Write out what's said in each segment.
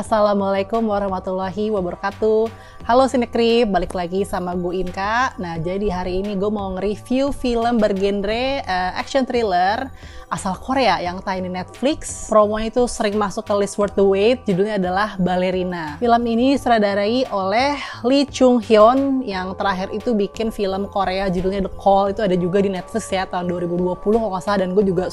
Assalamualaikum warahmatullahi wabarakatuh. Halo Sinekrip, balik lagi sama gue Inka. Nah, jadi hari ini gue mau nge-review film bergenre action thriller asal Korea yang tayang di Netflix. Promonya itu sering masuk ke list worth the wait. Judulnya adalah Ballerina. Film ini disutradarai oleh Lee Chung Hyun yang terakhir itu bikin film Korea judulnya The Call. Itu ada juga di Netflix ya tahun 2020 kalau nggak salah, dan gue juga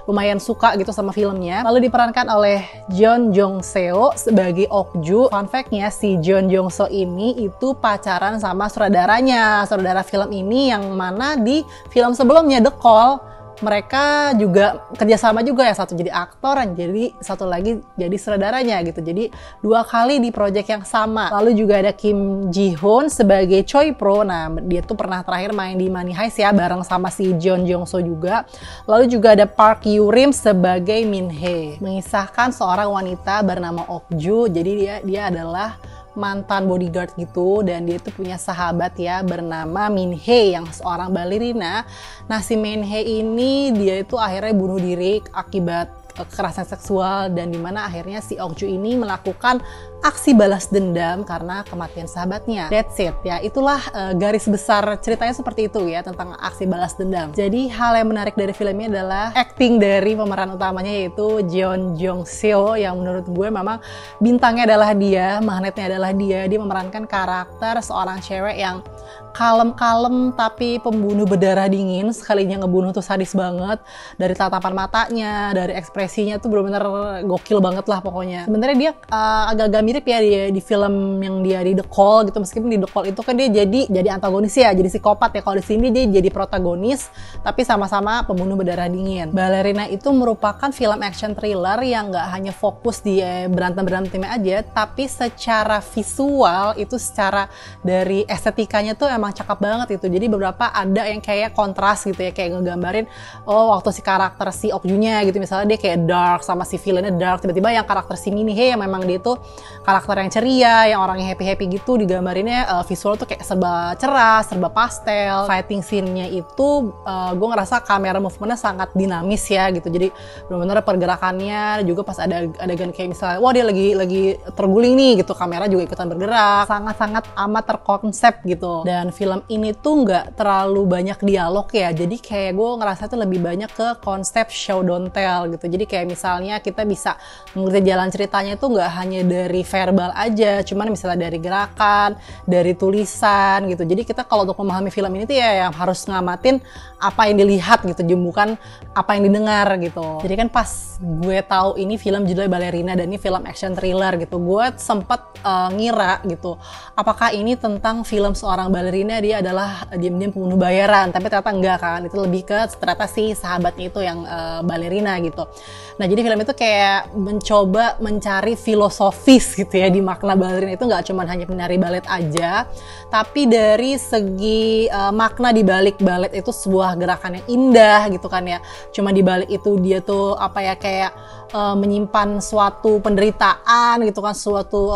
lumayan suka gitu sama filmnya. Lalu diperankan oleh Jeon Jong Seo sebagai Ok-ju. Fun fact-nya, si Jeon Jong Seo ini itu pacaran sama sutradaranya. Sutradara film ini yang mana di film sebelumnya The Call mereka juga kerjasama juga ya, satu jadi aktor dan jadi satu lagi jadi sutradaranya gitu. Jadi dua kali di project yang sama. Lalu juga ada Kim Ji Hoon sebagai Choi Pro. Nah, dia tuh pernah terakhir main di Money Heist ya bareng sama si Jeon Jong Seo juga. Lalu juga ada Park Yoo Rim sebagai Min Hee, mengisahkan seorang wanita bernama Ok-ju. Jadi dia adalah mantan bodyguard gitu, dan dia itu punya sahabat ya bernama Min Hee yang seorang balerina. Nah, si Min Hee ini dia itu akhirnya bunuh diri akibat kekerasan seksual, dan dimana akhirnya si Ok-ju ini melakukan aksi balas dendam karena kematian sahabatnya. That's it ya, itulah garis besar ceritanya seperti itu ya, tentang aksi balas dendam. Jadi hal yang menarik dari film ini adalah acting dari pemeran utamanya, yaitu Jeon Jong Seo, yang menurut gue memang bintangnya adalah dia, magnetnya adalah dia. Dia memerankan karakter seorang cewek yang kalem-kalem tapi pembunuh berdarah dingin. Sekalinya ngebunuh tuh sadis banget, dari tatapan matanya, dari ekspresinya tuh bener-bener gokil banget lah pokoknya. Sebenarnya dia agak-agak mirip ya dia di film yang dia di The Call gitu, meskipun di The Call itu kan dia jadi antagonis ya, jadi psikopat ya. Kalau di sini dia jadi protagonis tapi sama-sama pembunuh berdarah dingin. Ballerina itu merupakan film action thriller yang nggak hanya fokus di berantem-berantemnya aja, tapi secara visual itu, secara dari estetikanya tuh emang cakep banget itu. Jadi beberapa ada yang kayak kontras gitu ya, kayak ngegambarin waktu si karakter si Ok-ju-nya gitu, misalnya dia kayak dark sama si villainnya dark, tiba-tiba yang karakter si Min Hee yang memang dia tuh karakter yang ceria, yang orangnya happy-happy gitu, digambarinnya visual tuh kayak serba cerah, serba pastel. Fighting scene-nya itu gue ngerasa kamera movementnya sangat dinamis ya gitu, jadi benar-benar pergerakannya juga pas ada adegan kayak misalnya wah dia lagi terguling nih gitu, kamera juga ikutan bergerak, sangat-sangat amat terkonsep gitu. Dan film ini tuh nggak terlalu banyak dialog ya, jadi kayak gue ngerasa tuh lebih banyak ke konsep show don't tell gitu. Jadi kayak misalnya kita bisa mengerti jalan ceritanya itu nggak hanya dari verbal aja, cuman misalnya dari gerakan, dari tulisan gitu. Jadi kita kalau untuk memahami film ini tuh ya yang harus ngamatin apa yang dilihat gitu, bukan apa yang didengar gitu. Jadi kan pas gue tahu ini film judulnya Ballerina dan ini film action thriller gitu, gue sempet ngira gitu, apakah ini tentang film seorang balerina dia adalah diam-diam pembunuh bayaran, tapi ternyata enggak kan, itu lebih ke ternyata si sahabatnya itu yang balerina gitu. Nah, jadi film itu kayak mencoba mencari filosofis gitu ya di makna balerina itu, nggak cuma hanya menari balet aja, tapi dari segi makna di balik balet itu sebuah gerakan yang indah gitu kan ya. Cuma di balik itu dia tuh apa ya, kayak menyimpan suatu penderitaan gitu kan, suatu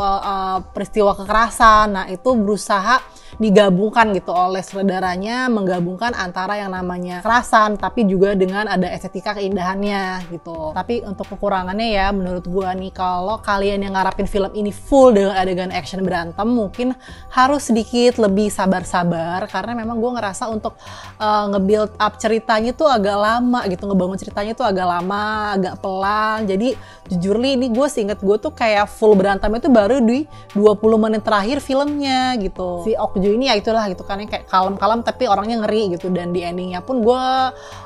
peristiwa kekerasan. Nah, itu berusaha digabungkan gitu oleh sutradaranya, menggabungkan antara yang namanya kekerasan tapi juga dengan ada estetika keindahannya gitu. Tapi untuk kekurangannya ya menurut gua nih, kalau kalian yang ngarapin film ini full dengan adegan action berantem, mungkin harus sedikit lebih sabar-sabar, karena memang gua ngerasa untuk nge-build up ceritanya tuh agak lama gitu, ngebangun ceritanya tuh agak lama, agak pelan. Jadi jujur ini gue seinget gue tuh kayak full berantamnya tuh baru di 20 menit terakhir filmnya gitu. Si Ok-ju ini ya itulah gitu kan, yang kayak kalem-kalem tapi orangnya ngeri gitu, dan di endingnya pun gue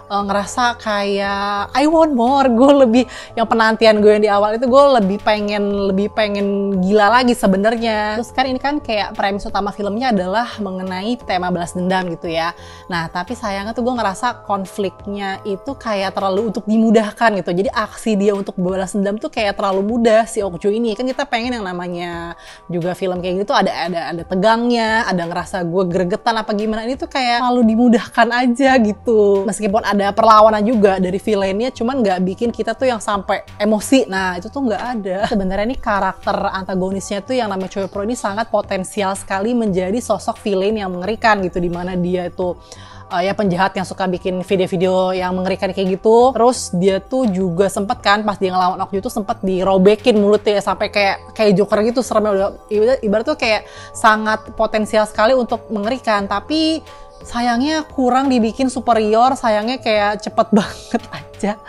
ngerasa kayak I want more. Gue lebih, yang penantian gue yang di awal itu gue lebih pengen gila lagi sebenarnya. Terus kan ini kan kayak premis utama filmnya adalah mengenai tema balas dendam gitu ya. Nah, tapi sayangnya tuh gue ngerasa konfliknya itu kayak terlalu untuk dimudahkan gitu. Jadi aksi dia untuk balas dendam tuh kayak terlalu mudah si Ok-ju ini. Kan kita pengen yang namanya juga film kayak gitu ada tegangnya, ada ngerasa gue gregetan apa gimana. Ini tuh kayak terlalu dimudahkan aja gitu. Meskipun ada perlawanan juga dari villainnya, cuman nggak bikin kita tuh yang sampai emosi. Nah, itu tuh nggak ada. Sebenarnya nih karakter antagonisnya tuh yang namanya Choi Pro ini sangat potensial sekali menjadi sosok villain yang mengerikan gitu, dimana dia itu ya penjahat yang suka bikin video-video yang mengerikan kayak gitu. Terus dia tuh juga sempet kan pas dia ngelawan Okju tuh sempet dirobekin mulutnya sampai kayak Joker gitu, seremnya. Ibarat tuh kayak sangat potensial sekali untuk mengerikan, tapi sayangnya kurang dibikin superior, sayangnya kayak cepet banget aja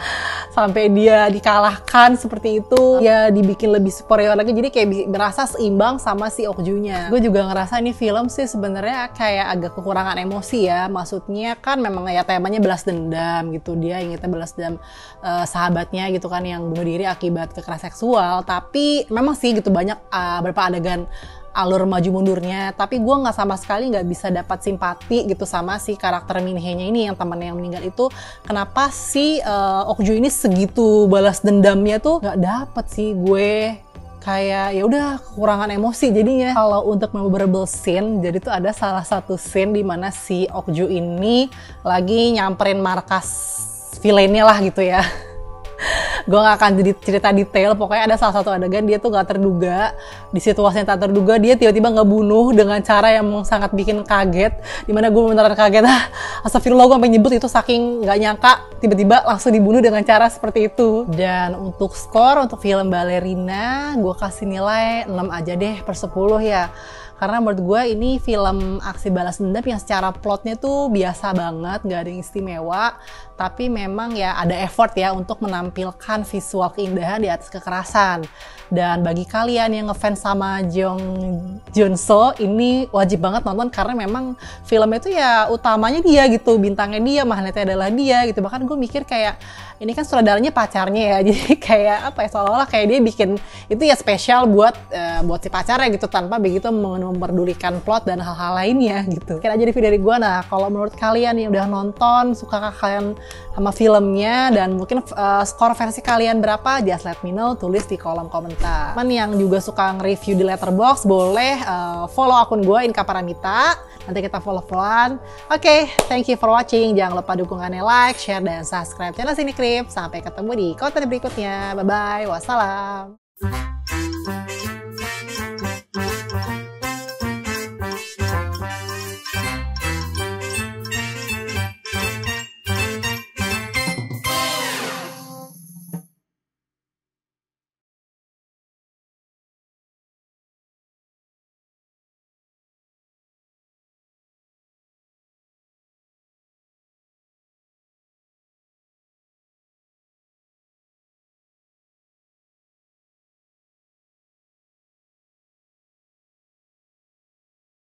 sampai dia dikalahkan seperti itu. Ya dibikin lebih superior lagi, jadi kayak berasa seimbang sama si Okjunya. Gue juga ngerasa ini film sih sebenarnya kayak agak kekurangan emosi ya. Maksudnya kan memang ya temanya balas dendam gitu, dia ingetnya balas dendam sahabatnya gitu kan yang bunuh diri akibat kekerasan seksual. Tapi memang sih gitu banyak beberapa adegan alur maju mundurnya, tapi gue nggak sama sekali nggak bisa dapat simpati gitu sama si karakter Minhye-nya ini, yang temannya yang meninggal itu. Kenapa si Okju ini segitu balas dendamnya tuh nggak dapet sih gue. Kayak ya udah kekurangan emosi jadinya. Kalau untuk memorable scene, jadi tuh ada salah satu scene di mana si Okju ini lagi nyamperin markas villainnya lah gitu ya. Gue gak akan jadi cerita detail, pokoknya ada salah satu adegan dia tuh gak terduga, di situasi yang tak terduga dia tiba-tiba ngebunuh dengan cara yang sangat bikin kaget, dimana gue beneran kaget, astagfirullah, gue sampai nyebut itu saking gak nyangka tiba-tiba langsung dibunuh dengan cara seperti itu. Dan untuk skor untuk film Ballerina gue kasih nilai 6 aja deh per 10 ya. Karena menurut gue ini film aksi balas dendam yang secara plotnya tuh biasa banget, gak ada yang istimewa. Tapi memang ya ada effort ya untuk menampilkan visual keindahan di atas kekerasan. Dan bagi kalian yang ngefans sama Jong Joon-so, ini wajib banget nonton karena memang filmnya itu ya utamanya dia gitu, bintangnya dia, magnetnya adalah dia gitu. Bahkan gue mikir kayak ini kan sutradaranya pacarnya ya, jadi kayak apa ya, seolah-olah kayak dia bikin itu ya spesial buat si pacarnya gitu, tanpa begitu memperdulikan plot dan hal-hal lainnya gitu. Sekian aja di video dari gue. Nah, kalau menurut kalian yang udah nonton, suka kalian sama filmnya, dan mungkin skor versi kalian berapa, just let me know, tulis di kolom komentar. Teman yang juga suka nge-review di Letterboxd, boleh follow akun gue, Inka Paramita. Nanti kita follow-followan. Oke, thank you for watching. Jangan lupa dukungannya like, share, dan subscribe channel Cinecrip. Sampai ketemu di konten berikutnya. Bye-bye. Wassalam.